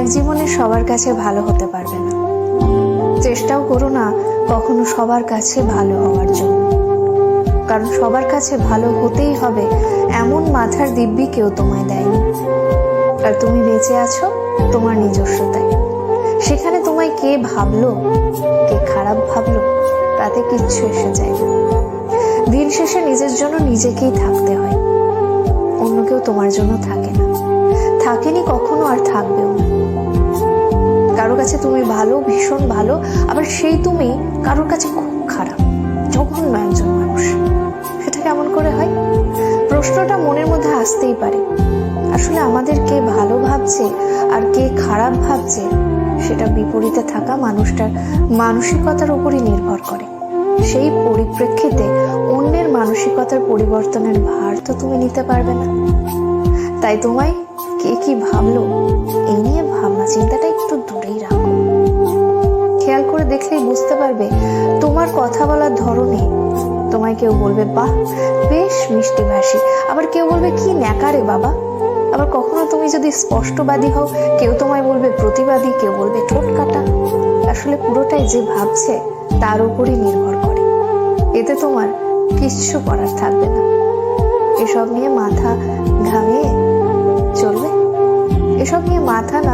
এক জীবনে সবার কাছে ভালো হতে পারবে না, চেষ্টাও করো না কখনো সবার কাছে ভালো হওয়ার জন্য, কারণ সবার কাছে ভালো হতেই হবে এমন মাথার দিব্যি কেউ তোমায় দেয়নি। আর তুমি বেঁচে আছো তোমার নিজস্বতায়। সেখানে তোমায় কে ভাবলো, কে খারাপ ভাবলো, তাতে কিচ্ছু এসে যায় না। দিন শেষে নিজের জন্য নিজেকেই থাকতে হয়, অন্য কেউ তোমার জন্য থাকে না, থাকেনি কখনো, আর থাকবেও না। কারো কাছে তুমি ভালো, ভীষণ ভালো, আবার সেই তুমি কারোর কাছে খুব খারাপ, জঘন্য একজন মানুষ। সেটা কেমন করে হয়? প্রশ্নটা মনের মধ্যে আসতেই পারে। আসলে আমাদের কে ভালো ভাবছে আর কে খারাপ ভাবছে সেটা বিপরীতে থাকা মানুষটার মানসিকতার উপরই নির্ভর করে। সেই পরিপ্রেক্ষিতে অন্যের মানসিকতার পরিবর্তনের ভার তো তুমি নিতে পারবে না। তাই তোমায় কে কি ভাবলো এই নিয়ে ভাবনা চিন্তাটা একটু দূরেই রাখো। খেয়াল করে দেখলেই বুঝতে পারবে তোমার কথা বলার ধরনে তোমায় কেউ বলবে বাহ বেশ মিষ্টি ভাষী, আবার কেউ বলবে কি ন্যাকারে বাবা। আবার কখনো তুমি যদি স্পষ্টবাদী হও, কেউ তোমায় বলবে প্রতিবাদী, কেউ বলবে ঠোঁট কাটা। আসলে পুরোটাই যে ভাবছে তার উপরই নির্ভর করে। এতে তোমার কিচ্ছু করার থাকবে না। এসব নিয়ে মাথা ঘামিয়ে চলবে, এসব নিয়ে মাথা না